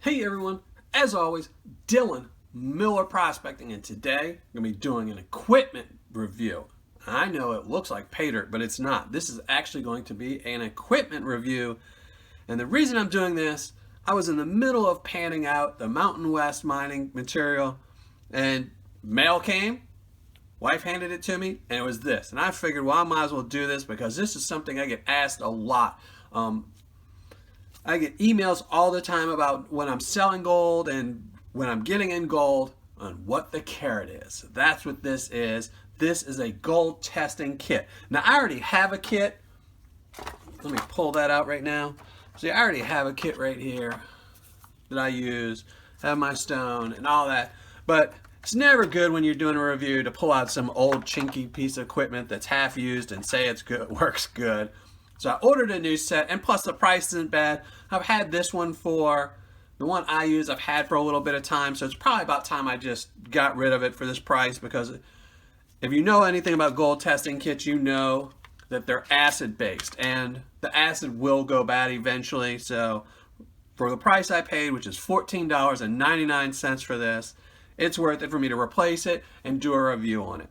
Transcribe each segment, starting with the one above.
Hey everyone, as always, Dylan Miller Prospecting, and today I'm going to be doing an equipment review. I know it looks like Paydirt, but it's not. This is actually going to be an equipment review, and the reason I'm doing this, I was in the middle of panning out the Mountain West mining material, and mail came, wife handed it to me, and it was this. And I figured, well, I might as well do this because this is something I get asked a lot. I get emails all the time about when I'm selling gold and when I'm getting in gold on what the carat is. That's what this is. This is a gold testing kit. Now, I already have a kit. Let me pull that out right now. See, I already have a kit right here that I use. I have my stone and all that. But it's never good when you're doing a review to pull out some old chinky piece of equipment that's half used and say it's good, works good. So I ordered a new set, and plus the price isn't bad. I've had this one for, the one I use I've had for a little bit of time, so it's probably about time I just got rid of it for this price, because if you know anything about gold testing kits, you know that they're acid based, and the acid will go bad eventually. So for the price I paid, which is $14.99 for this, it's worth it for me to replace it and do a review on it.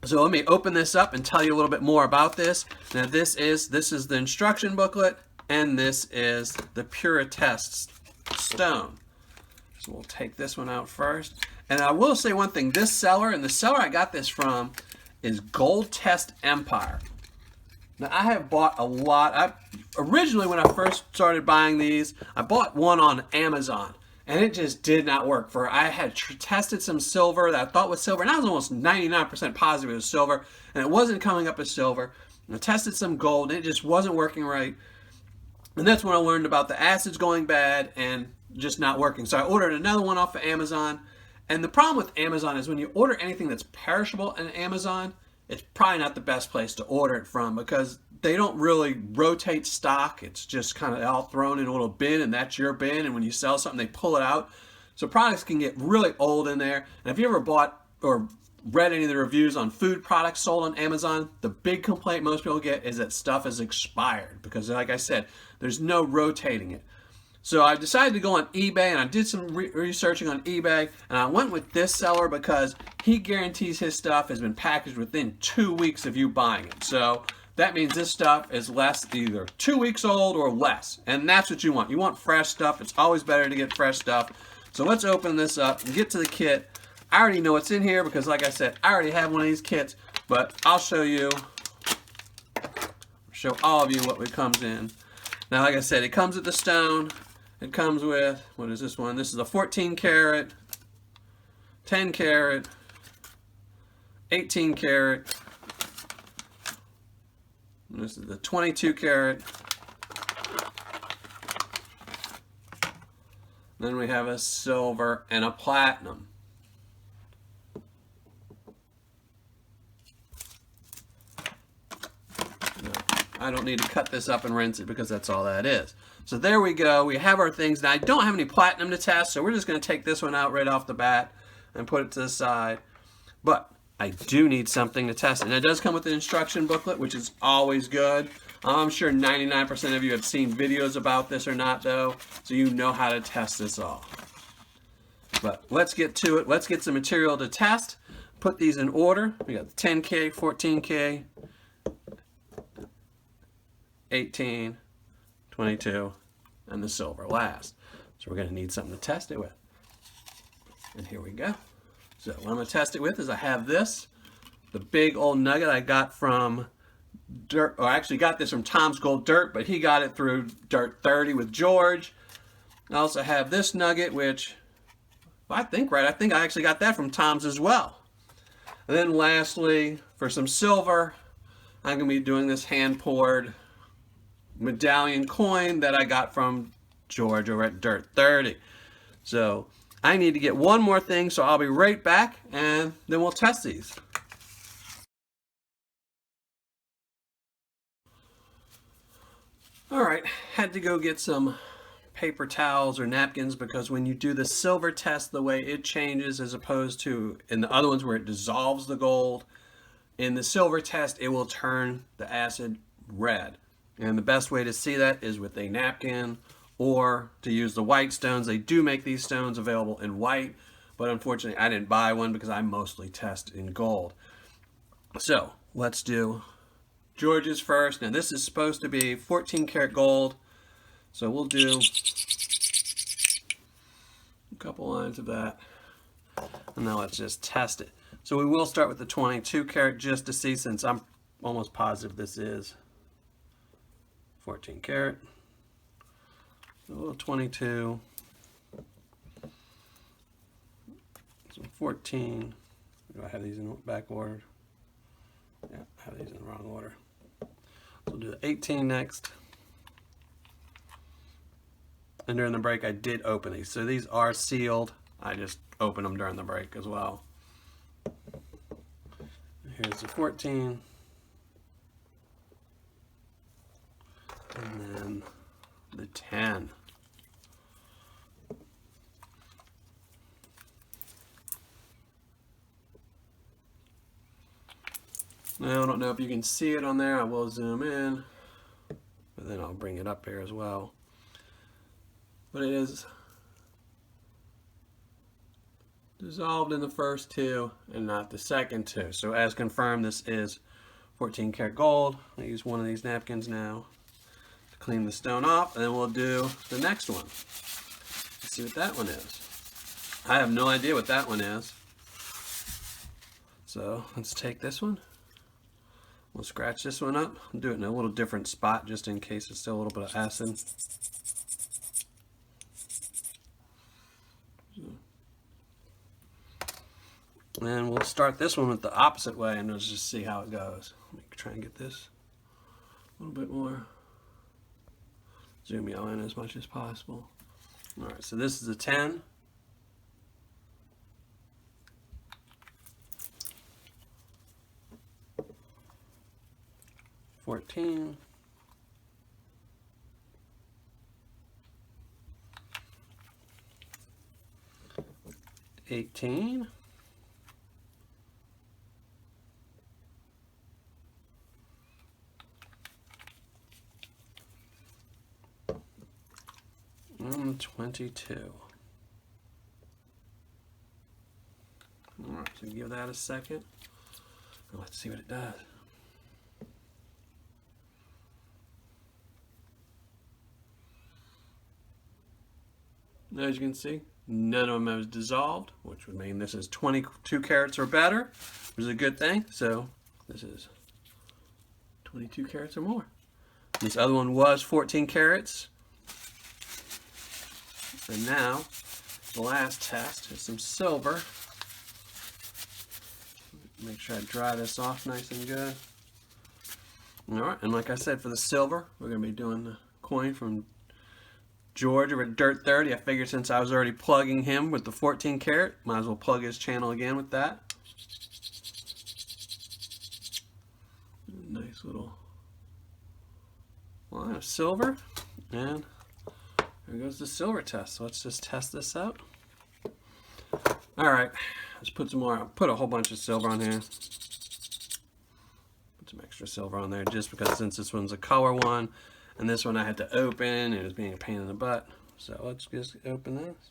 So let me open this up and tell you a little bit more about this. Now this is the instruction booklet, and this is the Paydirt stone. So we'll take this one out first. And I will say one thing, this seller, and the seller I got this from, is GoldTestEmpire. Now I have bought a lot. Originally when I first started buying these, I bought one on Amazon. And it just did not work. I had tested some silver that I thought was silver, and I was almost 99% positive it was silver, and it wasn't coming up as silver. And I tested some gold, and it just wasn't working right. And that's when I learned about the acids going bad and just not working. So I ordered another one off of Amazon. And the problem with Amazon is when you order anything that's perishable on Amazon, it's probably not the best place to order it from, because they don't really rotate stock. It's just kind of all thrown in a little bin, and that's your bin. And when you sell something, they pull it out. So products can get really old in there. And if you ever bought or read any of the reviews on food products sold on Amazon, the big complaint most people get is that stuff is expired, because like I said, there's no rotating it. So I decided to go on eBay, and I did some researching on eBay, and I went with this seller because he guarantees his stuff has been packaged within 2 weeks of you buying it. So that means this stuff is either 2 weeks old or less, and that's what you want. You want fresh stuff. It's always better to get fresh stuff. So let's open this up and get to the kit. I already know what's in here because, like I said, I already have one of these kits, but I'll show all of you what comes in. Now, like I said, it comes with the stone. It comes with, what is this one? This is a 14 karat, 10 karat, 18 karat. And this is the 22 karat. Then we have a silver and a platinum. I don't need to cut this up and rinse it because that's all that is. So there we go. We have our things. Now I don't have any platinum to test, so we're just going to take this one out right off the bat and put it to the side. But I do need something to test. And it does come with an instruction booklet, which is always good. I'm sure 99% of you have seen videos about this or not, though, so you know how to test this all. But let's get to it. Let's get some material to test. Put these in order. We got 10K, 14K, 18, 22, and the silver last. So we're going to need something to test it with. And here we go. So what I'm going to test it with is I have this, the big old nugget I got from Dirt, or I actually got this from Tom's Gold Dirt, but he got it through Dirt 30 with George. I also have this nugget, which, if I think right, I think I actually got that from Tom's as well. And then lastly, for some silver, I'm going to be doing this hand-poured medallion coin that I got from George over at Dirt 30. So I need to get one more thing, so I'll be right back, and then we'll test these. All right, had to go get some paper towels or napkins, because when you do the silver test, the way it changes as opposed to in the other ones where it dissolves the gold, in the silver test it will turn the acid red. And the best way to see that is with a napkin or to use the white stones. They do make these stones available in white, but unfortunately I didn't buy one because I mostly test in gold. So let's do George's first. Now this is supposed to be 14 karat gold, so we'll do a couple lines of that, and now let's just test it. So we will start with the 22 karat just to see, since I'm almost positive this is 14 karat. So a little 22, some 14. Do I have these in back order? Yeah, I have these in the wrong order. So we'll do the 18 next. And during the break I did open these. So these are sealed. I just opened them during the break as well. Here's the 14. And then the 10. Now I don't know if you can see it on there. I will zoom in, but then I'll bring it up here as well. But it is dissolved in the first two and not the second two. So as confirmed, this is 14 karat gold. I use one of these napkins now to clean the stone off, and then we'll do the next one. Let's see what that one is. I have no idea what that one is. So let's take this one. We'll scratch this one up. I'll do it in a little different spot just in case it's still a little bit of acid. And we'll start this one with the opposite way, and let's just see how it goes. Let me try and get this a little bit more. Zoom y'all in as much as possible. All right, so this is a 10. $14. 18. 22. All right, so give that a second. Let's see what it does. As you can see, none of them has dissolved, which would mean this is 22 carats or better, which is a good thing. So this is 22 carats or more. This other one was 14 carats. And now, the last test is some silver. Make sure I dry this off nice and good. Alright, and like I said, for the silver, we're going to be doing the coin from George over at Dirt 30. I figured since I was already plugging him with the 14 karat, might as well plug his channel again with that. Nice little line of silver. And there goes the silver test. So let's just test this out. Alright, let's put some more. I'll put a whole bunch of silver on here. Put some extra silver on there just because since this one's a color one, and this one I had to open, and it was being a pain in the butt. So let's just open this.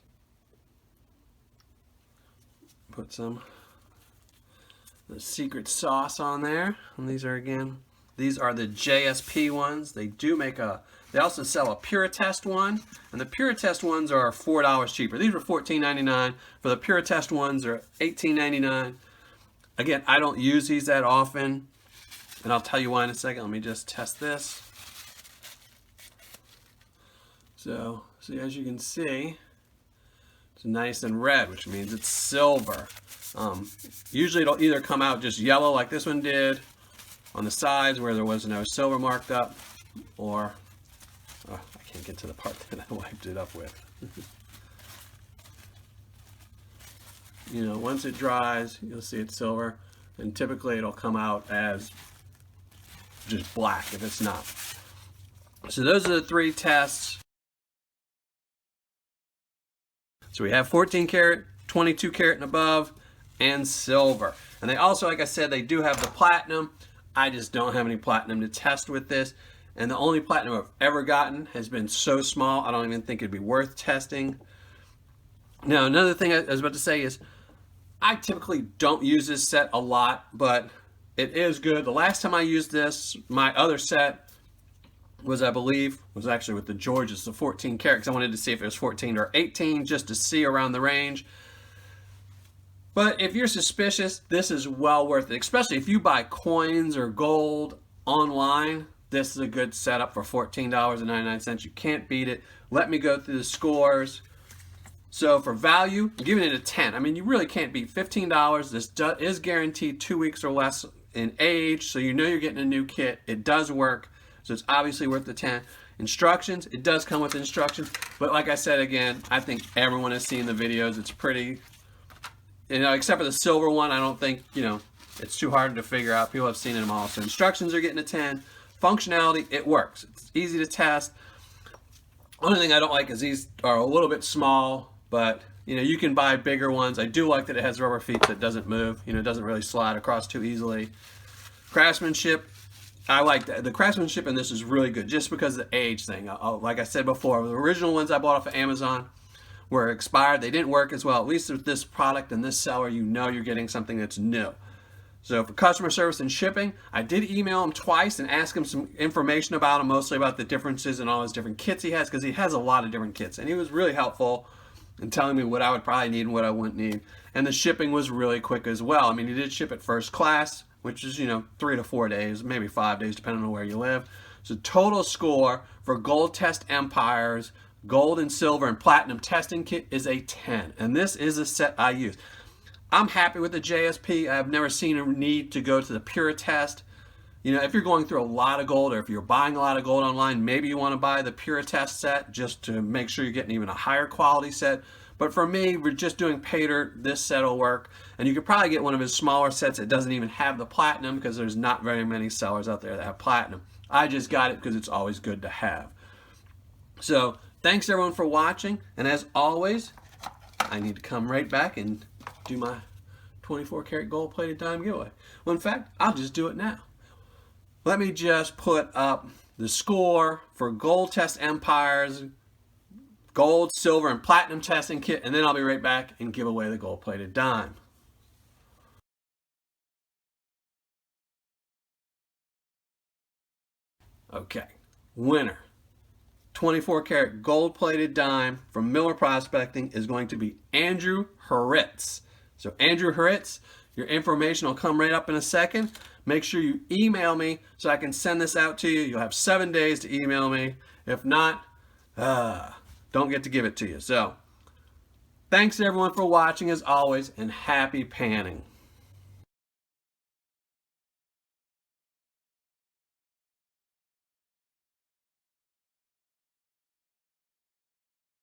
Put some the secret sauce on there. And these are again, these are the JSP ones. They do make a, they also sell a Pure Test one, and the Pure Test ones are $4 cheaper. These were $14.99. For the Pure Test ones, they're $18.99. Again, I don't use these that often, and I'll tell you why in a second. Let me just test this. So, see, as you can see, it's nice and red, which means it's silver. Usually it'll either come out just yellow like this one did on the sides where there was no silver marked up, or I can't get to the part that I wiped it up with. You know, once it dries, you'll see it's silver, and typically it'll come out as just black if it's not. So those are the three tests. So we have 14 karat, 22 karat and above, and silver. And they also, like I said, they do have the platinum. I just don't have any platinum to test with this. and the only platinum I've ever gotten has been so small, I don't even think it'd be worth testing. Now, another thing I was about to say is, I typically don't use this set a lot, but it is good. The last time I used this, my other set was, I believe, was actually with the Georges, the 14 karat, because I wanted to see if it was 14 or 18, just to see around the range. But if you're suspicious, this is well worth it, especially if you buy coins or gold online. This is a good setup for $14.99. You can't beat it. Let me go through the scores. So for value, I'm giving it a 10. I mean, you really can't beat $15. This is guaranteed 2 weeks or less in age, so you know you're getting a new kit. It does work, so it's obviously worth the 10. Instructions, it does come with instructions, but like I said again, I think everyone has seen the videos. It's pretty, except for the silver one, I don't think, it's too hard to figure out. People have seen them all. So instructions are getting a 10. Functionality, it works. It's easy to test. Only thing I don't like is these are a little bit small, but you can buy bigger ones. I do like that it has rubber feet that doesn't move. It doesn't really slide across too easily. Craftsmanship, I like that. The craftsmanship in this is really good, just because of the age thing. Like I said before, the original ones I bought off of Amazon were expired. They didn't work as well. At least with this product and this seller, you're getting something that's new. So for customer service and shipping, I did email him twice and ask him some information about him, mostly about the differences in all his different kits he has, because he has a lot of different kits, and he was really helpful in telling me what I would probably need and what I wouldn't need. And the shipping was really quick as well. I mean, he did ship it first class, which is 3 to 4 days, maybe 5 days, depending on where you live. So total score for Gold Test Empire's gold and silver and platinum testing kit is a 10, and this is a set I use. I'm happy with the JSP. I've never seen a need to go to the Pure Test. If you're going through a lot of gold, or if you're buying a lot of gold online, maybe you want to buy the Pure Test set just to make sure you're getting even a higher quality set. But for me, we're just doing Paydirt. This set will work. And you could probably get one of his smaller sets that doesn't even have the platinum, because there's not very many sellers out there that have platinum. I just got it because it's always good to have. So thanks everyone for watching. And as always, I need to come right back and do my 24 karat gold plated dime giveaway. Well, in fact, I'll just do it now. Let me just put up the score for GoldTestEmpire's gold, silver, and platinum testing kit, and then I'll be right back and give away the gold plated dime. Okay, winner. 24 karat gold plated dime from Miller Prospecting is going to be Andrew Hritz. So Andrew Hritz, your information will come right up in a second. Make sure you email me so I can send this out to you. You'll have 7 days to email me. If not, don't get to give it to you. So thanks everyone for watching as always, and happy panning.